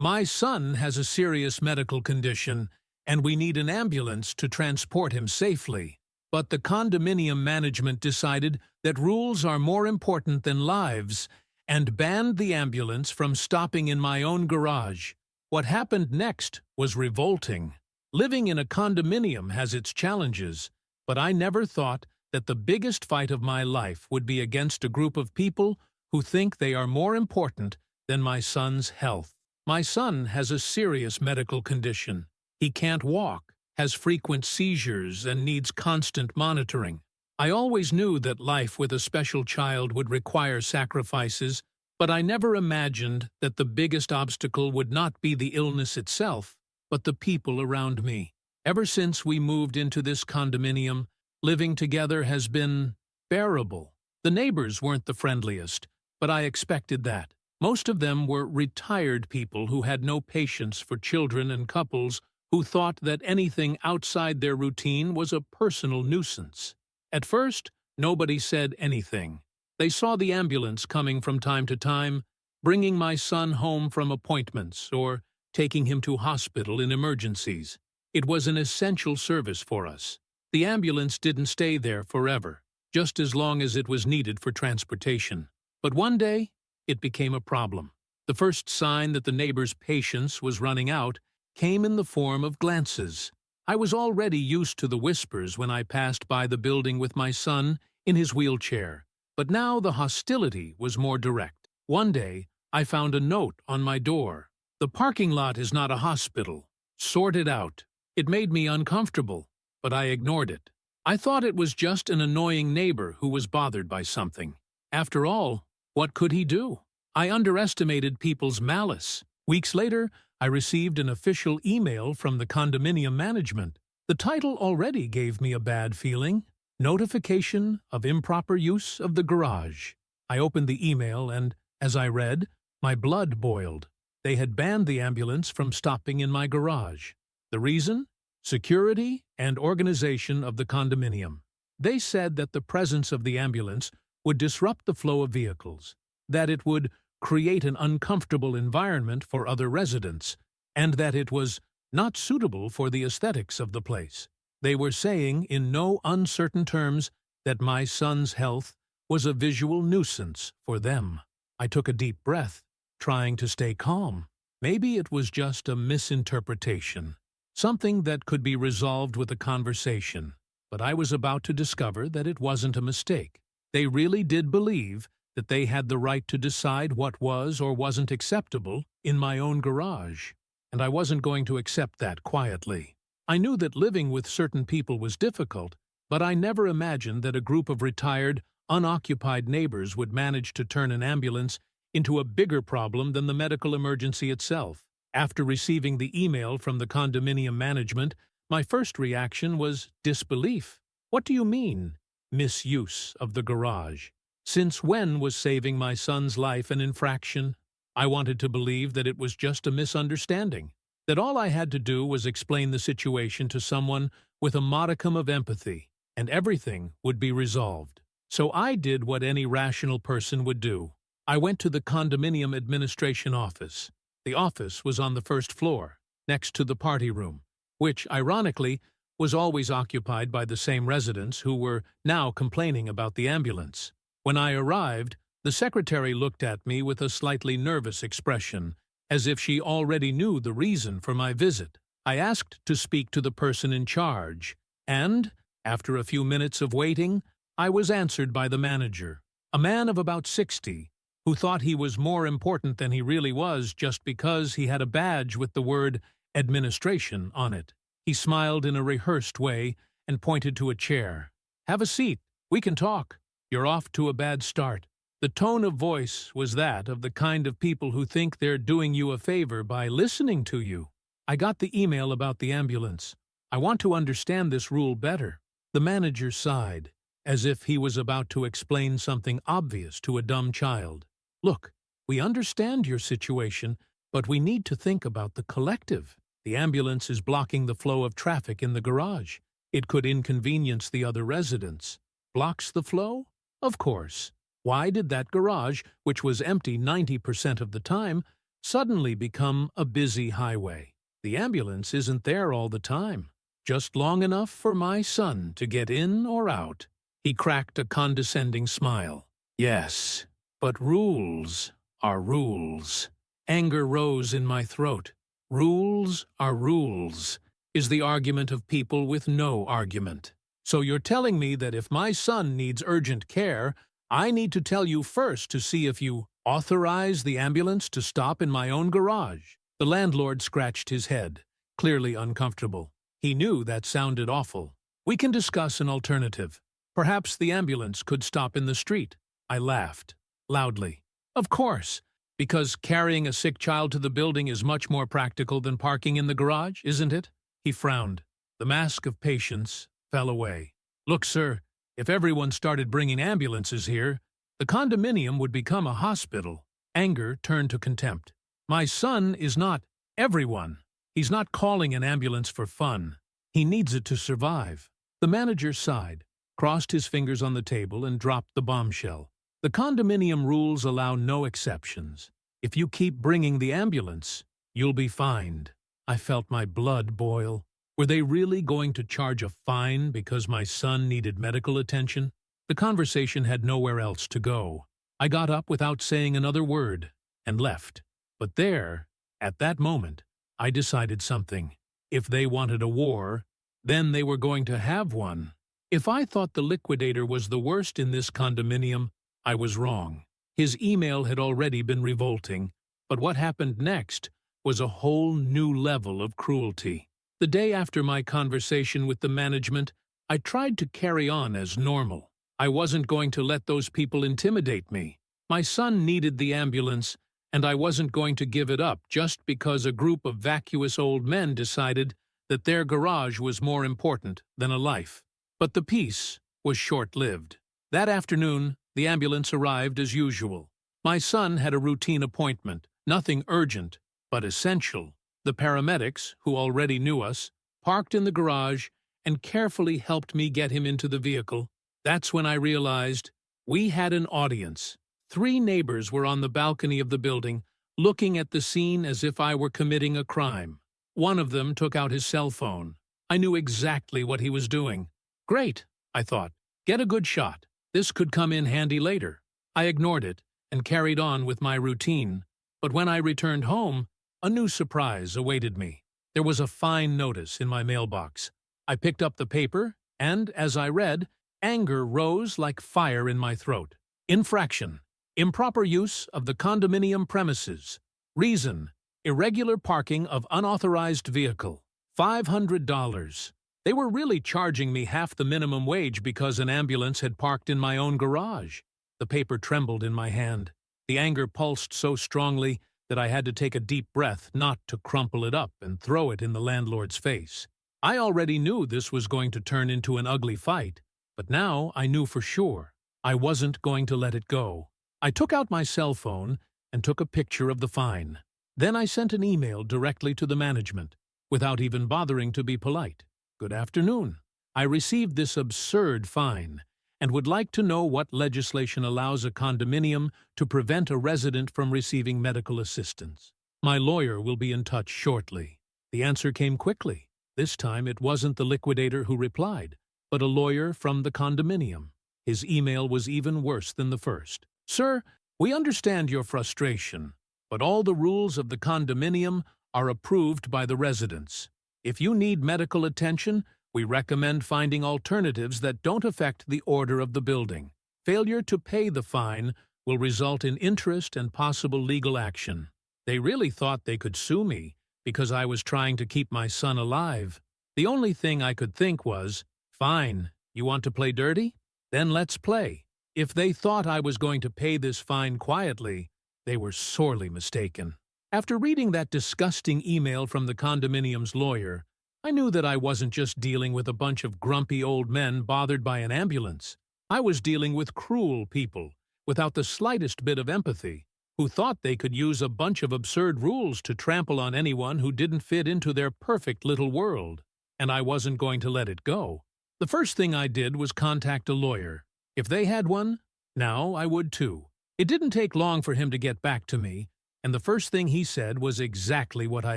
My son has a serious medical condition, and we need an ambulance to transport him safely. But the condominium management decided that rules are more important than lives and banned the ambulance from stopping in my own garage. What happened next was revolting. Living in a condominium has its challenges, but I never thought that the biggest fight of my life would be against a group of people who think they are more important than my son's health. My son has a serious medical condition. He can't walk, has frequent seizures, and needs constant monitoring. I always knew that life with a special child would require sacrifices, but I never imagined that the biggest obstacle would not be the illness itself, but the people around me. Ever since we moved into this condominium, living together has been bearable. The neighbors weren't the friendliest, but I expected that. Most of them were retired people who had no patience for children and couples who thought that anything outside their routine was a personal nuisance. At first, nobody said anything. They saw the ambulance coming from time to time, bringing my son home from appointments or taking him to hospital in emergencies. It was an essential service for us. The ambulance didn't stay there forever, just as long as it was needed for transportation. But one day, it became a problem. The first sign that the neighbor's patience was running out came in the form of glances. I was already used to the whispers when I passed by the building with my son in his wheelchair, but now the hostility was more direct. One day, I found a note on my door. "The parking lot is not a hospital. Sort it out." It made me uncomfortable, but I ignored it. I thought it was just an annoying neighbor who was bothered by something. After all, what could he do? I underestimated people's malice. Weeks later, I received an official email from the condominium management. The title already gave me a bad feeling. Notification of improper use of the garage. I opened the email and, as I read, my blood boiled. They had banned the ambulance from stopping in my garage. The reason? Security and organization of the condominium. They said that the presence of the ambulance would disrupt the flow of vehicles, that it would create an uncomfortable environment for other residents, and that it was not suitable for the aesthetics of the place. They were saying in no uncertain terms that my son's health was a visual nuisance for them. I took a deep breath, trying to stay calm. Maybe it was just a misinterpretation, something that could be resolved with a conversation, but I was about to discover that it wasn't a mistake. They really did believe that they had the right to decide what was or wasn't acceptable in my own garage, and I wasn't going to accept that quietly. I knew that living with certain people was difficult, but I never imagined that a group of retired, unoccupied neighbors would manage to turn an ambulance into a bigger problem than the medical emergency itself. After receiving the email from the condominium management, my first reaction was disbelief. What do you mean, misuse of the garage? Since when was saving my son's life an infraction? I wanted to believe that it was just a misunderstanding, that all I had to do was explain the situation to someone with a modicum of empathy, and everything would be resolved. So I did what any rational person would do. I went to the condominium administration office. The office was on the first floor, next to the party room, which, ironically, was always occupied by the same residents who were now complaining about the ambulance. When I arrived, the secretary looked at me with a slightly nervous expression, as if she already knew the reason for my visit. I asked to speak to the person in charge, and, after a few minutes of waiting, I was answered by the manager, a man of about 60, who thought he was more important than he really was just because he had a badge with the word administration on it. He smiled in a rehearsed way and pointed to a chair. "Have a seat. We can talk. You're off to a bad start." The tone of voice was that of the kind of people who think they're doing you a favor by listening to you. "I got the email about the ambulance. I want to understand this rule better." The manager sighed, as if he was about to explain something obvious to a dumb child. "Look, we understand your situation, but we need to think about the collective. The ambulance is blocking the flow of traffic in the garage. It could inconvenience the other residents." "Blocks the flow?" "Of course. Why did that garage, which was empty 90% of the time, suddenly become a busy highway. The ambulance isn't there all the time, just long enough for my son to get in or out. He cracked a condescending smile. Yes, but rules are rules. Anger rose in my throat. Rules are rules, is the argument of people with no argument. So you're telling me that if my son needs urgent care, I need to tell you first to see if you authorize the ambulance to stop in my own garage? The landlord scratched his head, clearly uncomfortable. He knew that sounded awful. We can discuss an alternative. Perhaps the ambulance could stop in the street. I laughed, loudly. Of course, because carrying a sick child to the building is much more practical than parking in the garage, isn't it? He frowned. The mask of patience fell away. Look, sir, if everyone started bringing ambulances here, the condominium would become a hospital. Anger turned to contempt. My son is not everyone. He's not calling an ambulance for fun. He needs it to survive. The manager sighed, crossed his fingers on the table, and dropped the bombshell. The condominium rules allow no exceptions. If you keep bringing the ambulance, you'll be fined. I felt my blood boil. Were they really going to charge a fine because my son needed medical attention? The conversation had nowhere else to go. I got up without saying another word and left. But there, at that moment, I decided something. If they wanted a war, then they were going to have one. If I thought the liquidator was the worst in this condominium, I was wrong. His email had already been revolting, but what happened next was a whole new level of cruelty. The day after my conversation with the management, I tried to carry on as normal. I wasn't going to let those people intimidate me. My son needed the ambulance, and I wasn't going to give it up just because a group of vacuous old men decided that their garage was more important than a life. But the peace was short-lived. That afternoon, the ambulance arrived as usual. My son had a routine appointment, nothing urgent, but essential. The paramedics, who already knew us, parked in the garage and carefully helped me get him into the vehicle. That's when I realized we had an audience. 3 neighbors were on the balcony of the building, looking at the scene as if I were committing a crime. One of them took out his cell phone. I knew exactly what he was doing. Great, I thought. Get a good shot. This could come in handy later. I ignored it and carried on with my routine. But when I returned home, a new surprise awaited me. There was a fine notice in my mailbox. I picked up the paper, and as I read, anger rose like fire in my throat. Infraction: improper use of the condominium premises. Reason: irregular parking of unauthorized vehicle. $500. They were really charging me half the minimum wage because an ambulance had parked in my own garage. The paper trembled in my hand. The anger pulsed so strongly that I had to take a deep breath not to crumple it up and throw it in the landlord's face. I already knew this was going to turn into an ugly fight, but now I knew for sure. I wasn't going to let it go. I took out my cell phone and took a picture of the fine. Then I sent an email directly to the management, without even bothering to be polite. Good afternoon. I received this absurd fine and would like to know what legislation allows a condominium to prevent a resident from receiving medical assistance. My lawyer will be in touch shortly. The answer came quickly. This time it wasn't the liquidator who replied, but a lawyer from the condominium. His email was even worse than the first. Sir, we understand your frustration, but all the rules of the condominium are approved by the residents. If you need medical attention, we recommend finding alternatives that don't affect the order of the building. Failure to pay the fine will result in interest and possible legal action. They really thought they could sue me because I was trying to keep my son alive. The only thing I could think was, fine, you want to play dirty? Then let's play. If they thought I was going to pay this fine quietly, they were sorely mistaken. After reading that disgusting email from the condominium's lawyer, I knew that I wasn't just dealing with a bunch of grumpy old men bothered by an ambulance. I was dealing with cruel people, without the slightest bit of empathy, who thought they could use a bunch of absurd rules to trample on anyone who didn't fit into their perfect little world. And I wasn't going to let it go. The first thing I did was contact a lawyer. If they had one, now I would too. It didn't take long for him to get back to me. and the first thing he said was exactly what I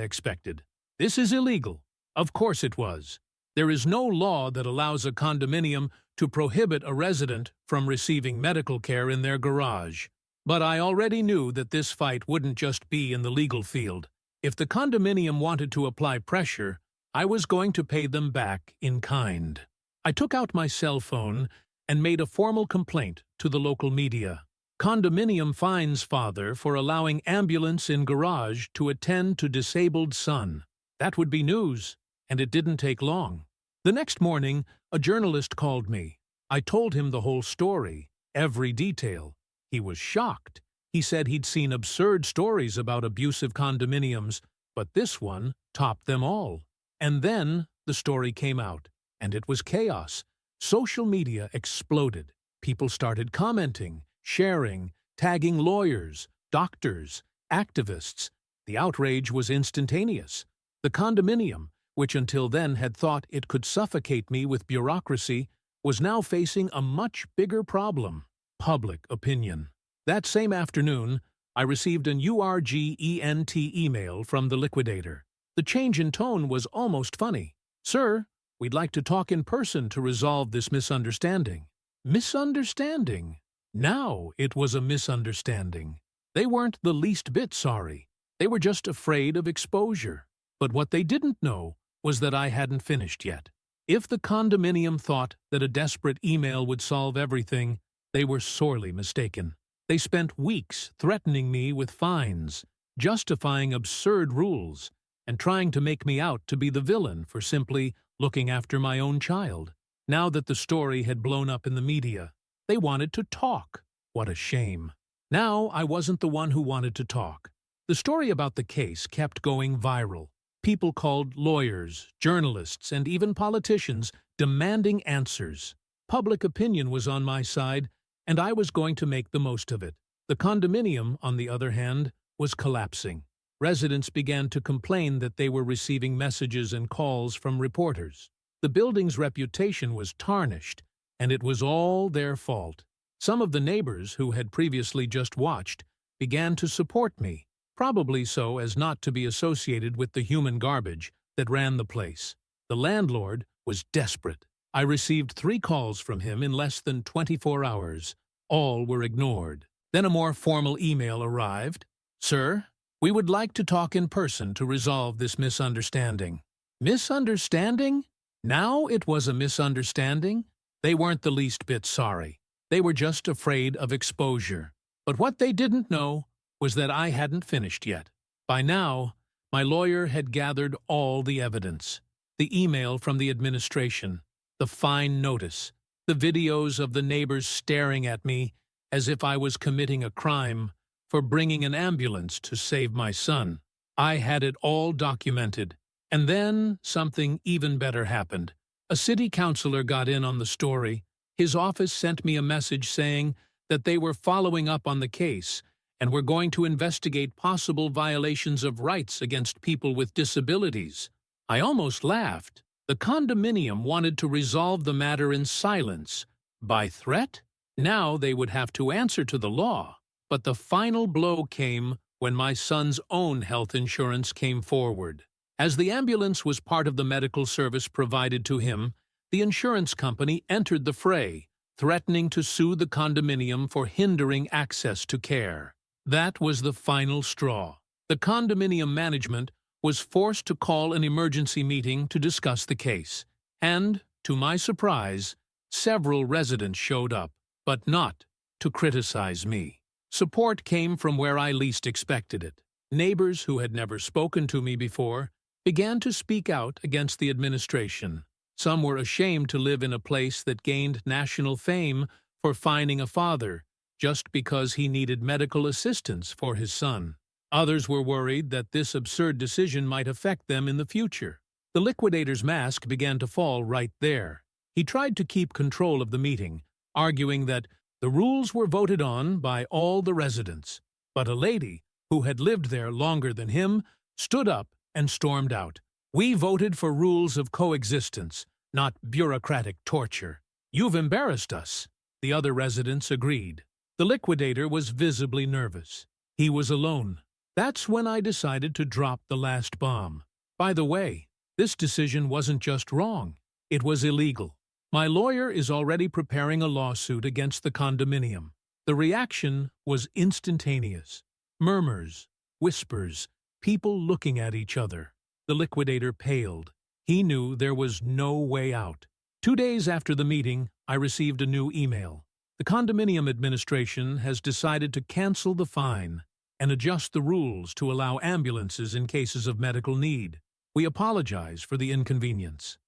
expected. "This is illegal." Of course it was. There is no law that allows a condominium to prohibit a resident from receiving medical care in their garage. But I already knew that this fight wouldn't just be in the legal field. If the condominium wanted to apply pressure, I was going to pay them back in kind. I took out my cell phone and made a formal complaint to the local media. Condominium fines father for allowing ambulance in garage to attend to disabled son. That would be news, and it didn't take long. The next morning, a journalist called me. I told him the whole story, every detail. He was shocked. He said he'd seen absurd stories about abusive condominiums, but this one topped them all. And then the story came out, and it was chaos. Social media exploded. People started commenting, sharing, tagging lawyers, doctors, activists. The outrage was instantaneous. The condominium, which until then had thought it could suffocate me with bureaucracy, was now facing a much bigger problem: public opinion. That same afternoon, I received an urgent email from the liquidator. The change in tone was almost funny. "Sir, we'd like to talk in person to resolve this misunderstanding." Misunderstanding? Now it was a misunderstanding. They weren't the least bit sorry. They were just afraid of exposure. But what they didn't know was that I hadn't finished yet. If the condominium thought that a desperate email would solve everything, they were sorely mistaken. They spent weeks threatening me with fines, justifying absurd rules, and trying to make me out to be the villain for simply looking after my own child. Now that the story had blown up in the media, they wanted to talk. What a shame. Now I wasn't the one who wanted to talk. The story about the case kept going viral. People called lawyers, journalists, and even politicians, demanding answers. Public opinion was on my side, and I was going to make the most of it. The condominium, on the other hand, was collapsing. Residents began to complain that they were receiving messages and calls from reporters. The building's reputation was tarnished, and it was all their fault. Some of the neighbors who had previously just watched began to support me, probably so as not to be associated with the human garbage that ran the place. The landlord was desperate. I received 3 calls from him in less than 24 hours. All were ignored. Then a more formal email arrived. "Sir, we would like to talk in person to resolve this misunderstanding." Misunderstanding? Now it was a misunderstanding? They weren't the least bit sorry. They were just afraid of exposure. But what they didn't know was that I hadn't finished yet. By now, my lawyer had gathered all the evidence. The email from the administration, the fine notice, the videos of the neighbors staring at me as if I was committing a crime for bringing an ambulance to save my son. I had it all documented. And then something even better happened. A city councilor got in on the story. His office sent me a message saying that they were following up on the case and were going to investigate possible violations of rights against people with disabilities. I almost laughed. The condominium wanted to resolve the matter in silence. By threat? Now they would have to answer to the law. But the final blow came when my son's own health insurance came forward. As the ambulance was part of the medical service provided to him, the insurance company entered the fray, threatening to sue the condominium for hindering access to care. That was the final straw. The condominium management was forced to call an emergency meeting to discuss the case. And, to my surprise, several residents showed up, but not to criticize me. Support came from where I least expected it. Neighbors who had never spoken to me before began to speak out against the administration. Some were ashamed to live in a place that gained national fame for fining a father just because he needed medical assistance for his son. Others were worried that this absurd decision might affect them in the future. The liquidator's mask began to fall right there. He tried to keep control of the meeting, arguing that the rules were voted on by all the residents. But a lady, who had lived there longer than him, stood up and stormed out. "We voted for rules of coexistence, not bureaucratic torture. You've embarrassed us." The other residents agreed. The liquidator was visibly nervous. He was alone. That's when I decided to drop the last bomb. By the way, this decision wasn't just wrong, it was illegal. My lawyer is already preparing a lawsuit against the condominium. The reaction was instantaneous. Murmurs, whispers, people looking at each other. The liquidator paled. He knew there was no way out. 2 days after the meeting, I received a new email. The condominium administration has decided to cancel the fine and adjust the rules to allow ambulances in cases of medical need. We apologize for the inconvenience.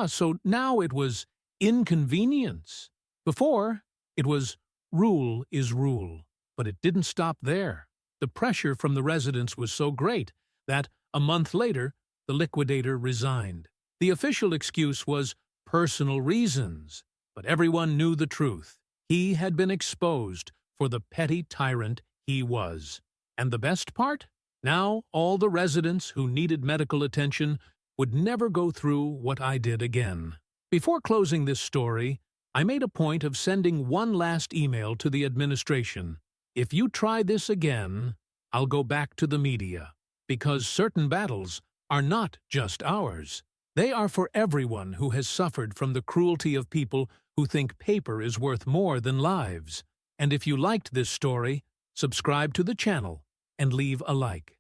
So now it was inconvenience. Before, it was rule is rule. But it didn't stop there. The pressure from the residents was so great that, a month later, the liquidator resigned. The official excuse was personal reasons, but everyone knew the truth. He had been exposed for the petty tyrant he was. And the best part? Now all the residents who needed medical attention would never go through what I did again. Before closing this story, I made a point of sending one last email to the administration. If you try this again, I'll go back to the media. Because certain battles are not just ours. They are for everyone who has suffered from the cruelty of people who think paper is worth more than lives. And if you liked this story, subscribe to the channel and leave a like.